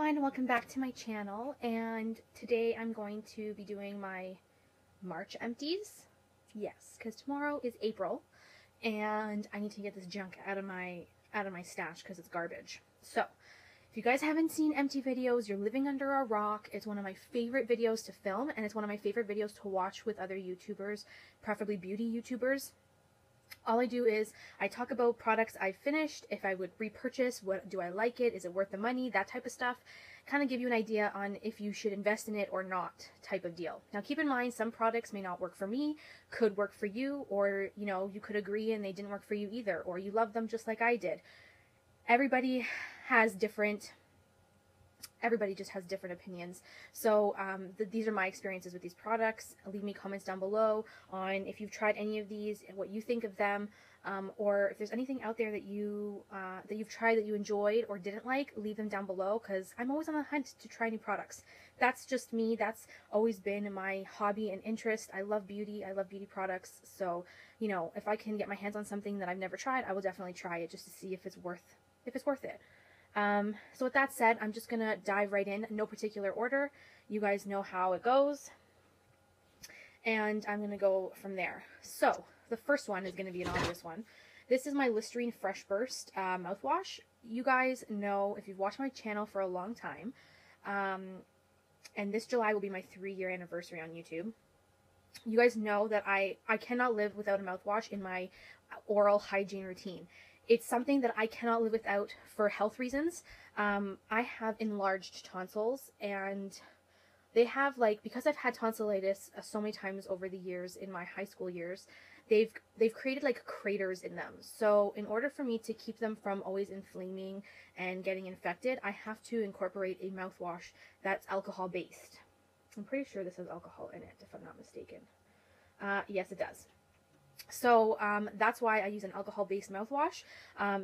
everyone, welcome back to my channel, and today I'm going to be doing my March empties. Yes, because tomorrow is April and I need to get this junk out of my stash because it's garbage. So if you guys haven't seen empty videos, you're living under a rock. It's one of my favorite videos to film, and it's one of my favorite videos to watch with other YouTubers, preferably beauty YouTubers. All I do is I talk about products I've finished, if I would repurchase, what do I like it, is it worth the money, that type of stuff. Kind of give you an idea on if you should invest in it or not type of deal. Now keep in mind, some products may not work for me, could work for you, or you know, you could agree and they didn't work for you either, or you love them just like I did. Everybody just has different opinions. So these are my experiences with these products. Leave me comments down below on if you've tried any of these and what you think of them, or if there's anything out there that you've tried that you enjoyed or didn't like. Leave them down below, because I'm always on the hunt to try new products. That's just me. That's always been my hobby and interest. I love beauty. I love beauty products. So you know, if I can get my hands on something that I've never tried, I will definitely try it just to see if it's worth it. So with that said, I'm just gonna dive right in, no particular order. You guys know how it goes, and I'm gonna go from there. So the first one is gonna be an obvious one. This is my Listerine Fresh Burst mouthwash. You guys know, if you've watched my channel for a long time, and this July will be my 3-year anniversary on YouTube. You guys know that I cannot live without a mouthwash in my oral hygiene routine. It's something that I cannot live without for health reasons. I have enlarged tonsils, and they have, like, because I've had tonsillitis so many times over the years in my high school years, they've created like craters in them. So in order for me to keep them from always inflaming and getting infected, I have to incorporate a mouthwash that's alcohol based. I'm pretty sure this has alcohol in it, if I'm not mistaken. Yes, it does. So that's why I use an alcohol-based mouthwash,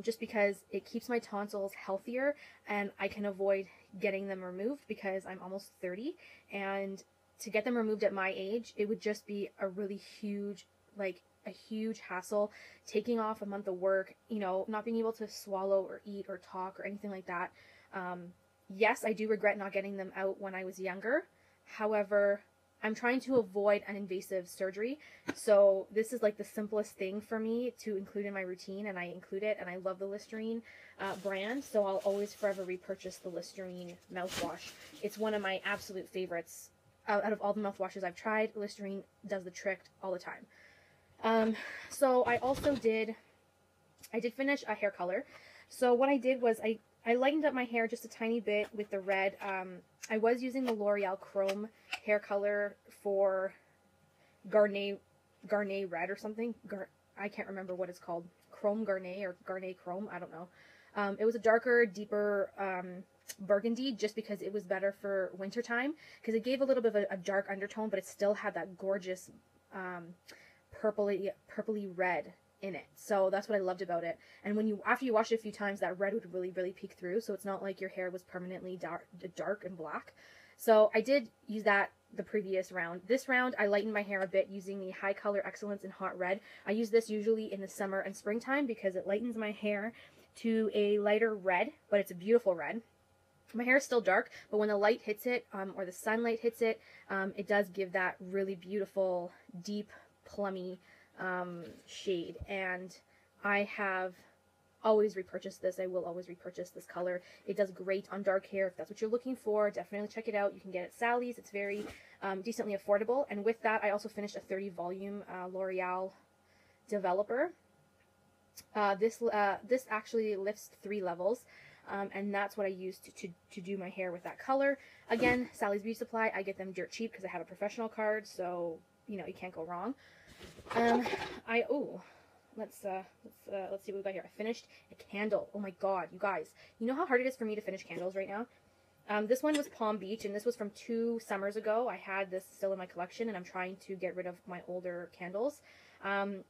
just because it keeps my tonsils healthier and I can avoid getting them removed, because I'm almost 30, and to get them removed at my age, it would just be a really huge, like a huge hassle, taking off a month of work, you know, not being able to swallow or eat or talk or anything like that. Yes, I do regret not getting them out when I was younger. However, I'm trying to avoid an invasive surgery, so this is like the simplest thing for me to include in my routine, and I include it, and I love the Listerine brand, so I'll always forever repurchase the Listerine mouthwash. It's one of my absolute favorites. Out of all the mouthwashes I've tried, Listerine does the trick all the time. So I did finish a hair color. So what I did was I lightened up my hair just a tiny bit with the red. I was using the Loreal Chrome hair color for Garnet Red or something. I can't remember what it's called. Chrome Garnet or Garnet Chrome. I don't know. It was a darker, deeper burgundy, just because it was better for wintertime, because it gave a little bit of a dark undertone, but it still had that gorgeous purpley red in it. So that's what I loved about it. And when after you wash it a few times, that red would really peek through, so it's not like your hair was permanently dark and black. So I did use that the previous round. This round I lightened my hair a bit using the High Color Excellence in Hot Red. I use this usually in the summer and springtime because it lightens my hair to a lighter red, but it's a beautiful red. My hair is still dark, but when the light hits it, or the sunlight hits it, it does give that really beautiful, deep, plummy shade. And I have always repurchased this. I will always repurchase this color. It does great on dark hair. If that's what you're looking for, definitely check it out. You can get it at Sally's. It's very decently affordable. And with that, I also finished a 30 volume L'Oreal developer. This actually lifts 3 levels. And that's what I used to do my hair with that color. Again, Sally's Beauty Supply. I get them dirt cheap because I have a professional card, so you know, you can't go wrong. Let's see what we got here. I finished a candle. Oh my god, you guys. You know how hard it is for me to finish candles right now? This one was Palm Beach, and this was from 2 summers ago. I had this still in my collection, and I'm trying to get rid of my older candles.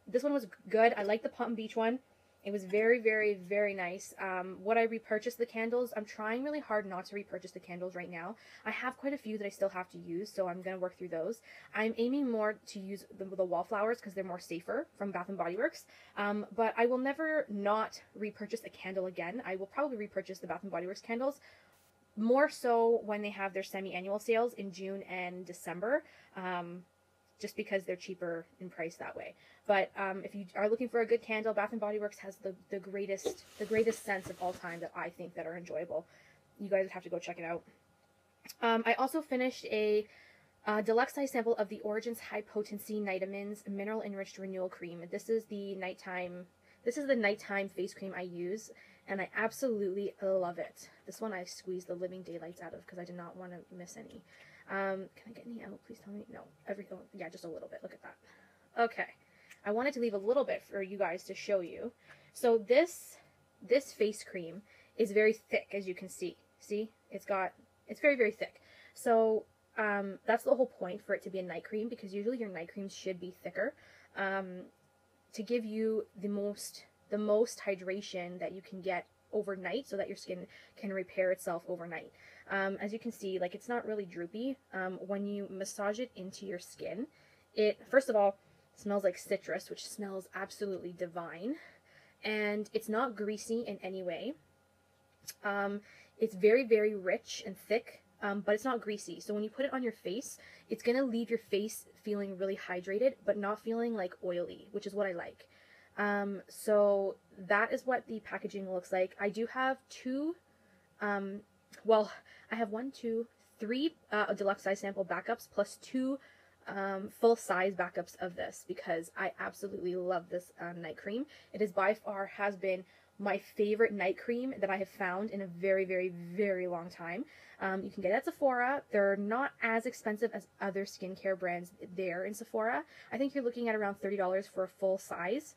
This one was good. I like the Palm Beach one. It was very, very, very nice. What I repurchased the candles, I'm trying really hard not to repurchase the candles right now. I have quite a few that I still have to use, so I'm going to work through those. I'm aiming more to use the Wallflowers because they're more safer from Bath & Body Works. But I will never not repurchase a candle again. I will probably repurchase the Bath & Body Works candles more so when they have their semi-annual sales in June and December, just because they're cheaper in price that way. But if you are looking for a good candle, Bath and Body Works has the greatest scents of all time that I think that are enjoyable. You guys have to go check it out. I also finished a deluxe size sample of the Origins High Potency Nitamins Mineral Enriched Renewal Cream. This is the nighttime face cream I use, and I absolutely love it. This one I squeezed the living daylights out of because I did not want to miss any. Can I get any out? Please tell me. No. Yeah, just a little bit. Look at that. Okay. I wanted to leave a little bit for you guys to show you. So this face cream is very thick, as you can see. See? It's very, very thick. So that's the whole point for it to be a night cream, because usually your night creams should be thicker to give you the most hydration that you can get overnight, so that your skin can repair itself overnight. As you can see, like, it's not really droopy. When you massage it into your skin, it, first of all, smells like citrus, which smells absolutely divine, and it's not greasy in any way. It's very, very rich and thick, but it's not greasy. So when you put it on your face, it's going to leave your face feeling really hydrated, but not feeling like oily, which is what I like. So that is what the packaging looks like. I do have I have 3 deluxe size sample backups plus 2 full size backups of this, because I absolutely love this night cream. It is by far has been my favorite night cream that I have found in a very, very, very long time. You can get it at Sephora. They're not as expensive as other skincare brands there in Sephora. I think you're looking at around $30 for a full size,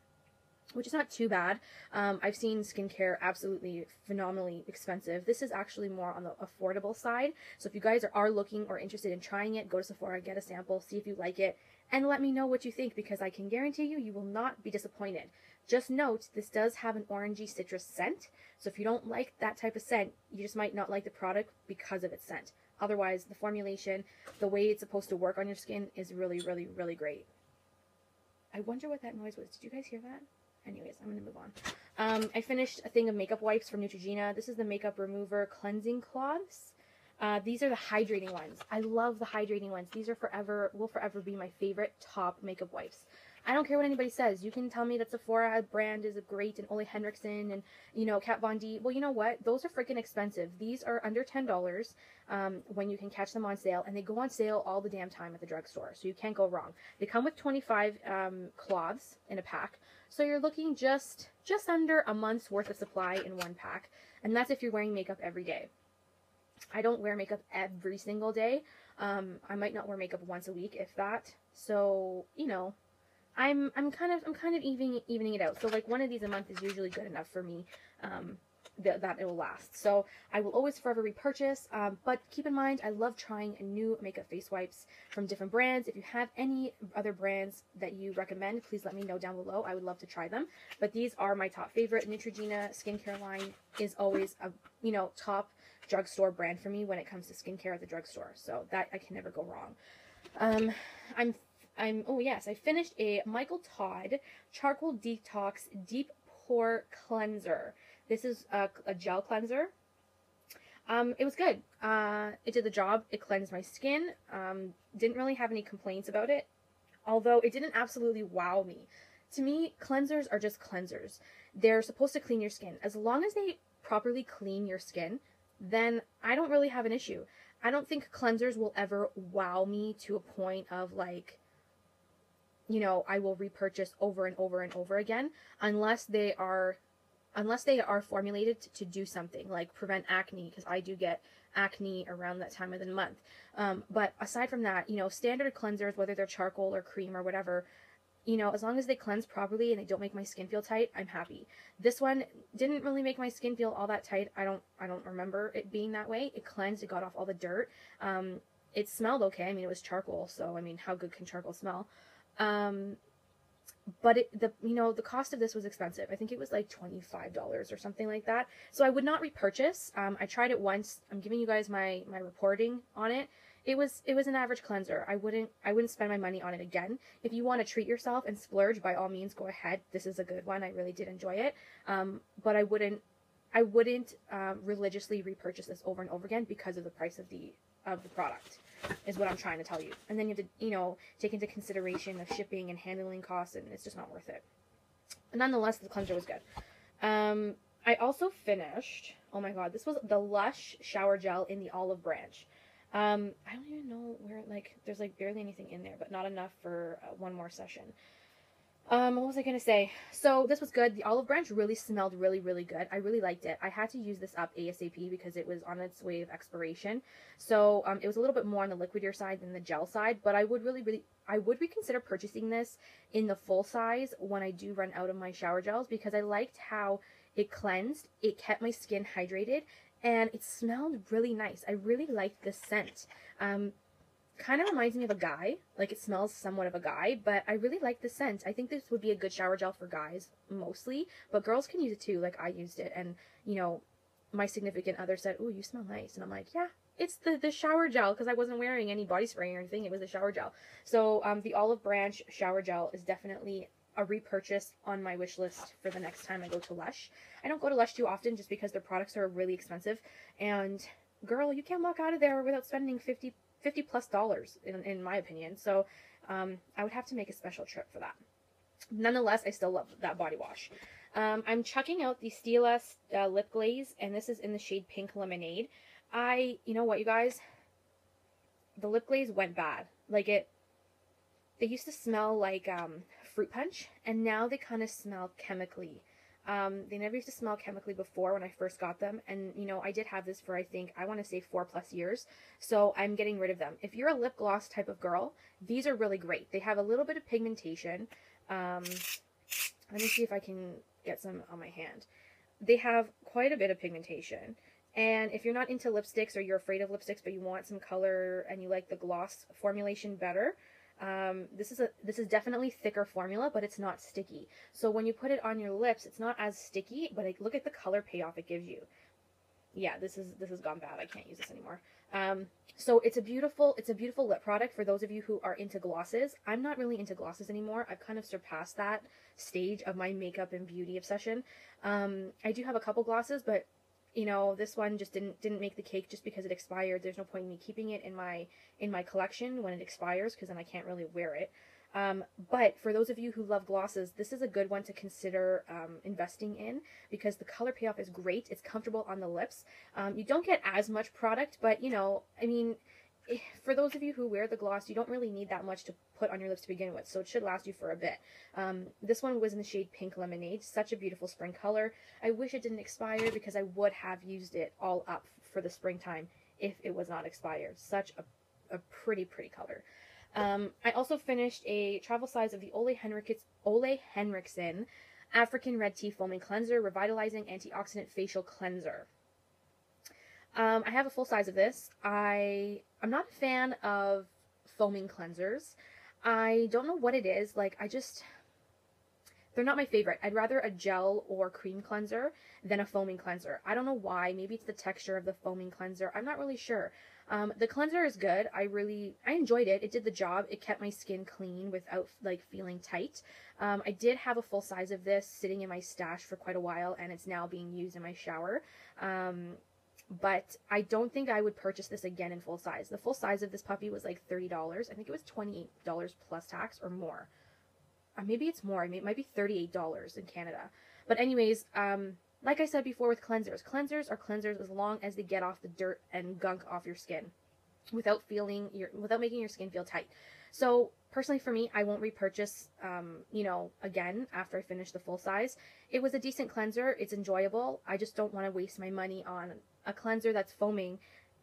which is not too bad. I've seen skincare absolutely phenomenally expensive. This is actually more on the affordable side. So if you guys are looking or interested in trying it, go to Sephora, get a sample, see if you like it, and let me know what you think, because I can guarantee you will not be disappointed. Just note, this does have an orangey citrus scent. So if you don't like that type of scent, you just might not like the product because of its scent. Otherwise, the formulation, the way it's supposed to work on your skin is really, really, really great. I wonder what that noise was. Did you guys hear that? Anyways, I'm going to move on. I finished a thing of makeup wipes from Neutrogena. This is the Makeup Remover Cleansing Cloths. These are the hydrating ones. I love the hydrating ones. These are will forever be my favorite top makeup wipes. I don't care what anybody says. You can tell me that Sephora brand is great, and Ole Henriksen and, you know, Kat Von D. Well, you know what? Those are freaking expensive. These are under $10 when you can catch them on sale, and they go on sale all the damn time at the drugstore, so you can't go wrong. They come with 25 cloths in a pack, so you're looking just under a month's worth of supply in one pack, and that's if you're wearing makeup every day. I don't wear makeup every single day. I might not wear makeup once a week, if that. So, you know, I'm kind of evening it out. So like one of these a month is usually good enough for me, that it will last. So I will always forever repurchase, but keep in mind, I love trying new makeup face wipes from different brands. If you have any other brands that you recommend, please let me know down below. I would love to try them. But these are my top favorite. Neutrogena skincare line is always a, you know, top drugstore brand for me when it comes to skincare at the drugstore. So that I can never go wrong. Oh yes, I finished a Michael Todd Charcoal Detox Deep Pore Cleanser. This is a gel cleanser. It was good. It did the job. It cleansed my skin. Didn't really have any complaints about it, although it didn't absolutely wow me. To me, cleansers are just cleansers. They're supposed to clean your skin. As long as they properly clean your skin, then I don't really have an issue. I don't think cleansers will ever wow me to a point of like, you know, I will repurchase over and over and over again, unless they are formulated to do something like prevent acne, because I do get acne around that time of the month. But aside from that, you know, standard cleansers, whether they're charcoal or cream or whatever, you know, as long as they cleanse properly and they don't make my skin feel tight, I'm happy. This one didn't really make my skin feel all that tight. I don't remember it being that way. It cleansed, it got off all the dirt. It smelled okay. I mean, it was charcoal, so I mean, how good can charcoal smell? But the cost of this was expensive. I think it was like $25 or something like that. So I would not repurchase. I tried it once. I'm giving you guys my reporting on it. It was an average cleanser. I wouldn't spend my money on it again. If you want to treat yourself and splurge, by all means, go ahead. This is a good one. I really did enjoy it. But I wouldn't I wouldn't religiously repurchase this over and over again because of the price of the product, is what I'm trying to tell you. And then you have to, you know, take into consideration of shipping and handling costs, and it's just not worth it. But nonetheless, the cleanser was good. I also finished, oh my god, this was the Lush shower gel in the olive branch. I don't even know where, like, there's like barely anything in there, but not enough for one more session. What was I going to say? So this was good. The olive branch really smelled really, really good. I really liked it. I had to use this up ASAP because it was on its way of expiration. So it was a little bit more on the liquidier side than the gel side, but I would I would reconsider purchasing this in the full size when I do run out of my shower gels, because I liked how it cleansed, it kept my skin hydrated, and it smelled really nice. I really liked the scent. Kind of reminds me of a guy, like it smells somewhat of a guy, but I really like the scent. I think this would be a good shower gel for guys mostly, but girls can use it too. Like, I used it, and you know, my significant other said, "Oh, you smell nice," and I'm like, "Yeah, it's the shower gel," because I wasn't wearing any body spray or anything. It was the shower gel. So the olive branch shower gel is definitely a repurchase on my wish list for the next time I go to Lush. I don't go to Lush too often just because their products are really expensive, and girl, you can't walk out of there without spending $50+ in my opinion. So I would have to make a special trip for that. Nonetheless, I still love that body wash. I'm chucking out the Stila lip glaze, and this is in the shade Pink Lemonade. You know what, you guys, the lip glaze went bad. Like, they used to smell like fruit punch, and now they kind of smell chemically. They never used to smell chemically before when I first got them, and you know, I did have this for, I think, I want to say 4+ years, so I'm getting rid of them. If you're a lip gloss type of girl, these are really great. They have a little bit of pigmentation. Let me see if I can get some on my hand. They have quite a bit of pigmentation, and if you're not into lipsticks, or you're afraid of lipsticks but you want some color and you like the gloss formulation better, this is definitely thicker formula, but it's not sticky. So when you put it on your lips, it's not as sticky, but look at the color payoff it gives you. Yeah, this has gone bad. I can't use this anymore. So it's a beautiful lip product for those of you who are into glosses. I'm not really into glosses anymore. I've kind of surpassed that stage of my makeup and beauty obsession. I do have a couple glosses, but you know, this one just didn't make the cake just because it expired. There's no point in me keeping it in my collection when it expires, because then I can't really wear it. But for those of you who love glosses, this is a good one to consider investing in, because the color payoff is great. It's comfortable on the lips. You don't get as much product, but you know, I mean, for those of you who wear the gloss, you don't really need that much to put on your lips to begin with, so it should last you for a bit. This one was in the shade Pink Lemonade. Such a beautiful spring color. I wish it didn't expire, because I would have used it all up for the springtime if it was not expired. Such a pretty color. I also finished a travel size of the Ole Henriksen African Red Tea Foaming Cleanser, Revitalizing Antioxidant Facial Cleanser. I have a full size of this. I'm not a fan of foaming cleansers. I don't know what it is. Like, they're not my favorite. I'd rather a gel or cream cleanser than a foaming cleanser. I don't know why. Maybe it's the texture of the foaming cleanser. I'm not really sure. The cleanser is good. I enjoyed it. It did the job. It kept my skin clean without like feeling tight. I did have a full size of this sitting in my stash for quite a while, and it's now being used in my shower. But I don't think I would purchase this again in full size. The full size of this puppy was like $30. I think it was $28 plus tax or more. Maybe it's more. It might be $38 in Canada. But anyways, like I said before with cleansers, cleansers are cleansers as long as they get off the dirt and gunk off your skin without making your skin feel tight. So personally for me, I won't repurchase, you know, again after I finish the full size. It was a decent cleanser. It's enjoyable. I just don't want to waste my money on a cleanser that's foaming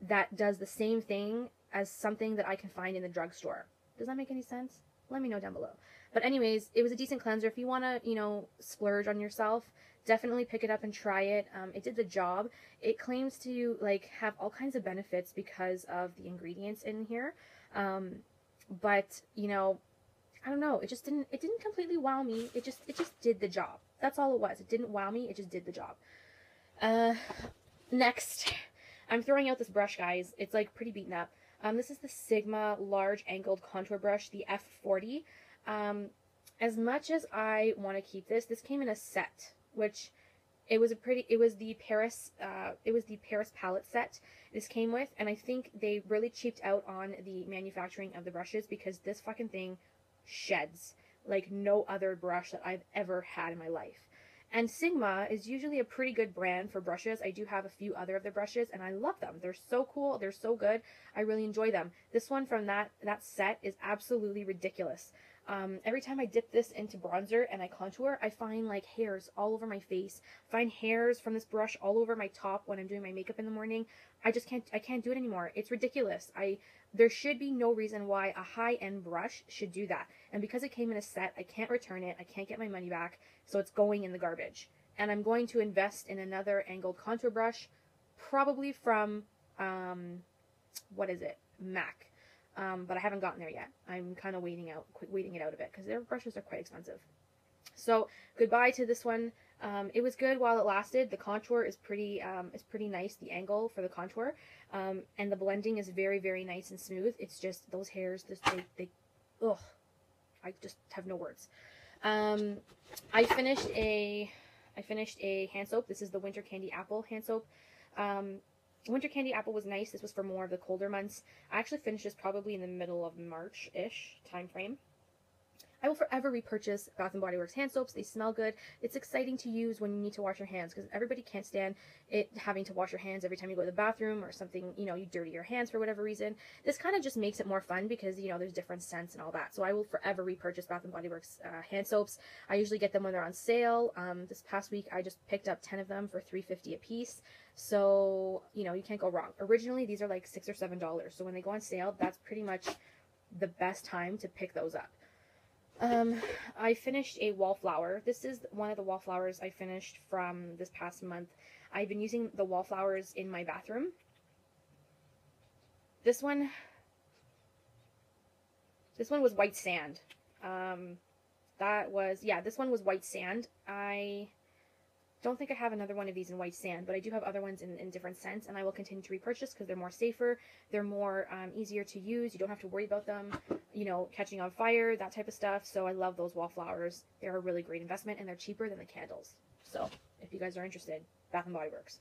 that does the same thing as something that I can find in the drugstore. Does that make any sense? Let me know down below. But anyways, it was a decent cleanser. If you want to, you know, splurge on yourself, definitely pick it up and try it. It did the job. It claims to like have all kinds of benefits because of the ingredients in here. But you know, I don't know. It didn't completely wow me. It just did the job. That's all it was. It didn't wow me. It just did the job. Next, I'm throwing out this brush, guys. It's like pretty beaten up. This is the Sigma Large Angled Contour Brush, the F40. As much as I want to keep this came in a set, which It was it was the Paris palette set this came with, and I think they really cheaped out on the manufacturing of the brushes because this fucking thing sheds like no other brush that I've ever had in my life. And Sigma is usually a pretty good brand for brushes. I do have a few other of their brushes, and I love them. They're so cool. They're so good. I really enjoy them. This one from that set is absolutely ridiculous. Every time I dip this into bronzer and I contour, I find like hairs all over my face. Find hairs from this brush all over my top when I'm doing my makeup in the morning. I can't do it anymore. It's ridiculous. There should be no reason why a high-end brush should do that. And because it came in a set, I can't return it. I can't get my money back, so it's going in the garbage. And I'm going to invest in another angled contour brush, probably from, what is it? MAC. But I haven't gotten there yet. I'm kind of waiting it out a bit because their brushes are quite expensive. So goodbye to this one. It was good while it lasted. The contour is pretty nice. The angle for the contour, and the blending is very, very nice and smooth. It's just those hairs, ugh, I just have no words. I finished a hand soap. This is the Winter Candy Apple hand soap. Winter Candy Apple was nice. This was for more of the colder months. I actually finished this probably in the middle of March-ish time frame. I will forever repurchase Bath & Body Works hand soaps. They smell good. It's exciting to use when you need to wash your hands because everybody can't stand it having to wash your hands every time you go to the bathroom or something, you know, you dirty your hands for whatever reason. This kind of just makes it more fun because, you know, there's different scents and all that. So I will forever repurchase Bath & Body Works hand soaps. I usually get them when they're on sale. This past week I just picked up 10 of them for $3.50 a piece. So, you know, you can't go wrong. Originally these are like $6 or $7. So when they go on sale, that's pretty much the best time to pick those up. I finished a Wallflower. This is one of the Wallflowers I finished from this past month. I've been using the Wallflowers in my bathroom. This one was white sand. This one was white sand. I don't think I have another one of these in white sand, but I do have other ones in different scents, and I will continue to repurchase because they're more safer. They're more easier to use. You don't have to worry about them, you know, catching on fire, that type of stuff. So I love those Wallflowers. They're a really great investment, and they're cheaper than the candles. So if you guys are interested, Bath & Body Works.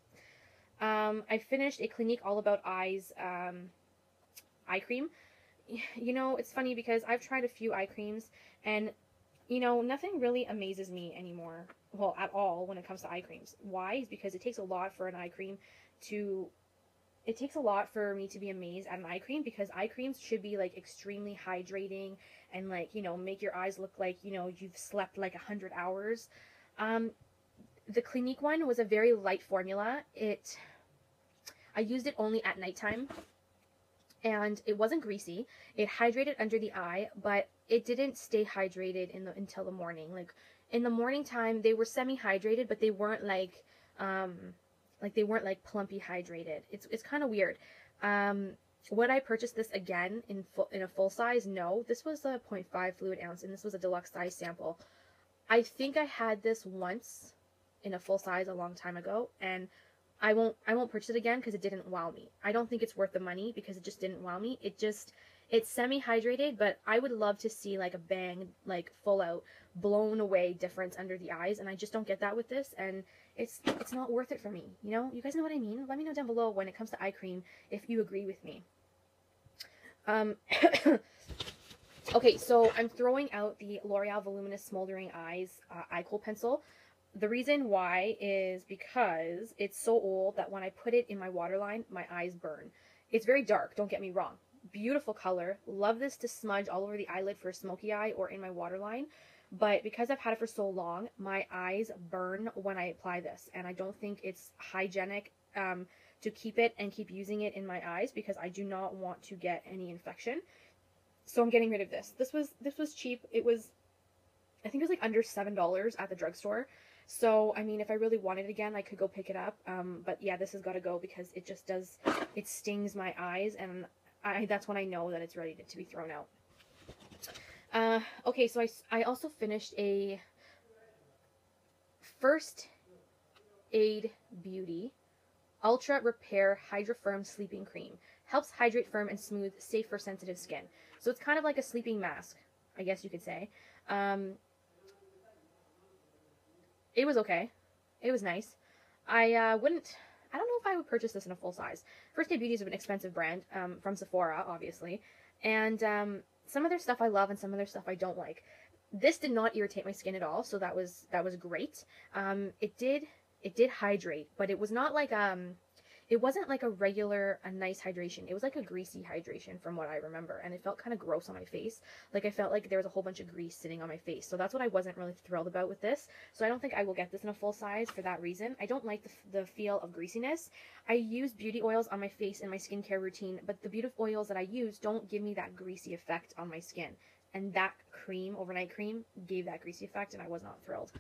I finished a Clinique All About Eyes eye cream. You know, it's funny because I've tried a few eye creams, and you know, nothing really amazes me anymore, well, at all, when it comes to eye creams. Why? Is because it takes a lot for me to be amazed at an eye cream, because eye creams should be, like, extremely hydrating and, like, you know, make your eyes look like, you know, you've slept, like, 100 hours. The Clinique one was a very light formula. I used it only at nighttime, and it wasn't greasy. It hydrated under the eye, but it didn't stay hydrated until the morning. Like in the morning time, they were semi-hydrated, but they weren't like plumpy hydrated. It's kind of weird. Would I purchase this again in a full size? No. This was a 0.5 fluid ounce, and this was a deluxe size sample. I think I had this once in a full size a long time ago, and I won't purchase it again because it didn't wow me. I don't think it's worth the money because it just didn't wow me. It's semi-hydrated, but I would love to see like a bang, like full out, blown away difference under the eyes, and I just don't get that with this, and it's not worth it for me. You know, you guys know what I mean? Let me know down below when it comes to eye cream if you agree with me. Okay, so I'm throwing out the Loreal Voluminous Smoldering Eyes eye kohl pencil. The reason why is because it's so old that when I put it in my waterline, my eyes burn. It's very dark, don't get me wrong. Beautiful color. Love this to smudge all over the eyelid for a smoky eye or in my waterline. But because I've had it for so long, my eyes burn when I apply this. And I don't think it's hygienic to keep it and keep using it in my eyes because I do not want to get any infection. So I'm getting rid of this. This was cheap. I think it was like under $7 at the drugstore. So, I mean, if I really wanted it again, I could go pick it up. But yeah, this has got to go because it stings my eyes, and that's when I know that it's ready to be thrown out. Okay, so I also finished a First Aid Beauty Ultra Repair Hydra Firm Sleeping Cream. Helps hydrate, firm, and smooth, safe for sensitive skin. So it's kind of like a sleeping mask, I guess you could say. It was okay. It was nice. I I don't know if I would purchase this in a full size. First Aid Beauty is an expensive brand from Sephora, obviously. And some of their stuff I love and some of their stuff I don't like. This did not irritate my skin at all, so that was great. It did hydrate, but it was not like it wasn't like a nice hydration. It was like a greasy hydration from what I remember, and it felt kind of gross on my face. Like I felt like there was a whole bunch of grease sitting on my face. So that's what I wasn't really thrilled about with this. So I don't think I will get this in a full size for that reason. I don't like the feel of greasiness. I use beauty oils on my face in my skincare routine, but the beauty oils that I use don't give me that greasy effect on my skin. And that cream, overnight cream, gave that greasy effect, and I was not thrilled.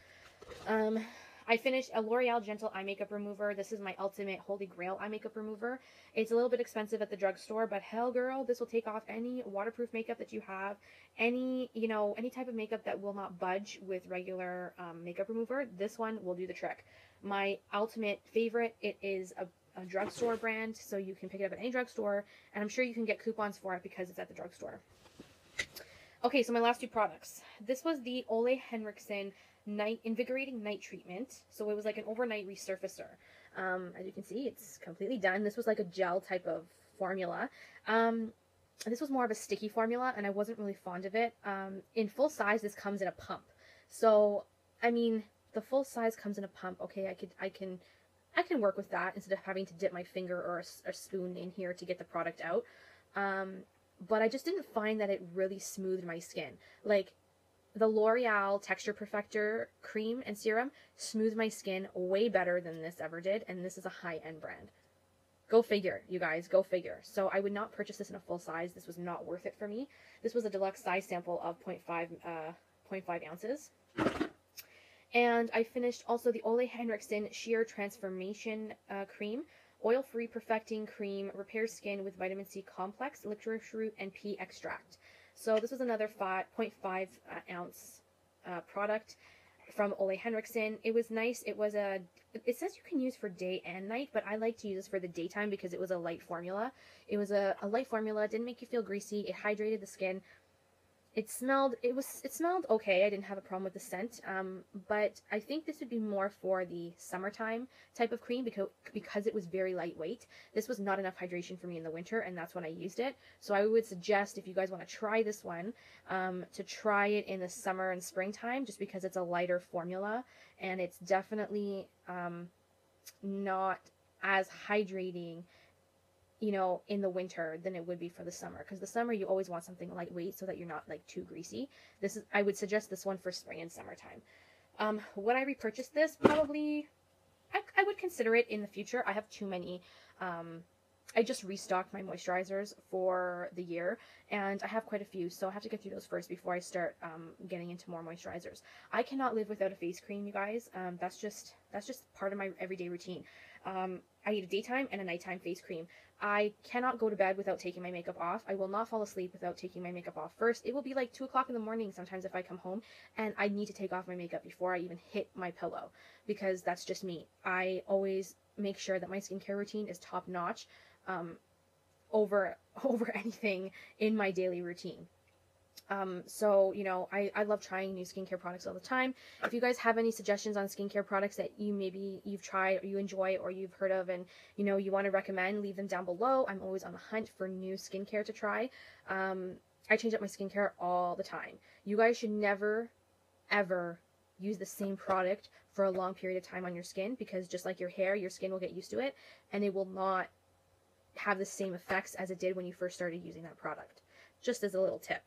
I finished a L'Oreal Gentle Eye Makeup Remover. This is my ultimate holy grail eye makeup remover. It's a little bit expensive at the drugstore, but hell girl, this will take off any waterproof makeup that you have, any type of makeup that will not budge with regular makeup remover. This one will do the trick. My ultimate favorite, it is a drugstore brand, so you can pick it up at any drugstore, and I'm sure you can get coupons for it because it's at the drugstore. Okay, so my last two products. This was the Ole Henriksen Invigorating Night Treatment. So it was like an overnight resurfacer. As you can see, it's completely done. This was like a gel type of formula. This was more of a sticky formula, and I wasn't really fond of it. In full size, this comes in a pump. So, I mean, the full size comes in a pump. Okay, I can work with that instead of having to dip my finger or a spoon in here to get the product out. But I just didn't find that it really smoothed my skin. Like, the L'Oreal Texture Perfector cream and serum smoothed my skin way better than this ever did, and this is a high-end brand. Go figure, you guys, go figure. So I would not purchase this in a full size. This was not worth it for me. This was a deluxe size sample of 0.5 ounces. And I finished also the Ole Henriksen Sheer Transformation Cream. Oil-free perfecting cream, repairs skin with vitamin C complex, licorice root, and pea extract. So this was another 0.5 ounce product from Ole Henriksen. It was nice. It says you can use for day and night, but I like to use this for the daytime because it was a light formula. It was a light formula. It didn't make you feel greasy. It hydrated the skin. It smelled okay. I didn't have a problem with the scent, but I think this would be more for the summertime type of cream because it was very lightweight. This was not enough hydration for me in the winter, and that's when I used it. So I would suggest, if you guys want to try this one, to try it in the summer and springtime, just because it's a lighter formula, and it's definitely not as hydrating, you know, in the winter than it would be for the summer, because the summer you always want something lightweight so that you're not like too greasy. I would suggest this one for spring and summertime. Would I repurchase this? Probably. I would consider it in the future. I have too many. I just restocked my moisturizers for the year, and I have quite a few, so I have to get through those first before I start getting into more moisturizers. I cannot live without a face cream, you guys. That's just part of my everyday routine. I need a daytime and a nighttime face cream. I cannot go to bed without taking my makeup off. I will not fall asleep without taking my makeup off first. It will be like 2 o'clock in the morning sometimes if I come home, and I need to take off my makeup before I even hit my pillow, because that's just me. I always make sure that my skincare routine is top notch, over anything in my daily routine. So, you know, I love trying new skincare products all the time. If you guys have any suggestions on skincare products that you've tried or you enjoy or you've heard of and, you know, you want to recommend, leave them down below. I'm always on the hunt for new skincare to try. I change up my skincare all the time. You guys should never, ever use the same product for a long period of time on your skin, because just like your hair, your skin will get used to it and it will not have the same effects as it did when you first started using that product. Just as a little tip.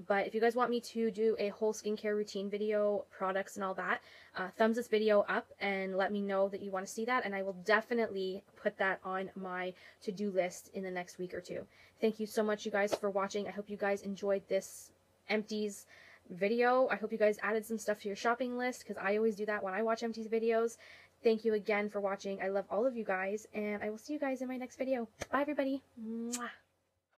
But if you guys want me to do a whole skincare routine video, products and all that, thumbs this video up and let me know that you want to see that, and I will definitely put that on my to-do list in the next week or two. Thank you so much, you guys, for watching. I hope you guys enjoyed this Empties video. I hope you guys added some stuff to your shopping list, because I always do that when I watch Empties videos. Thank you again for watching. I love all of you guys, and I will see you guys in my next video. Bye, everybody. Mwah.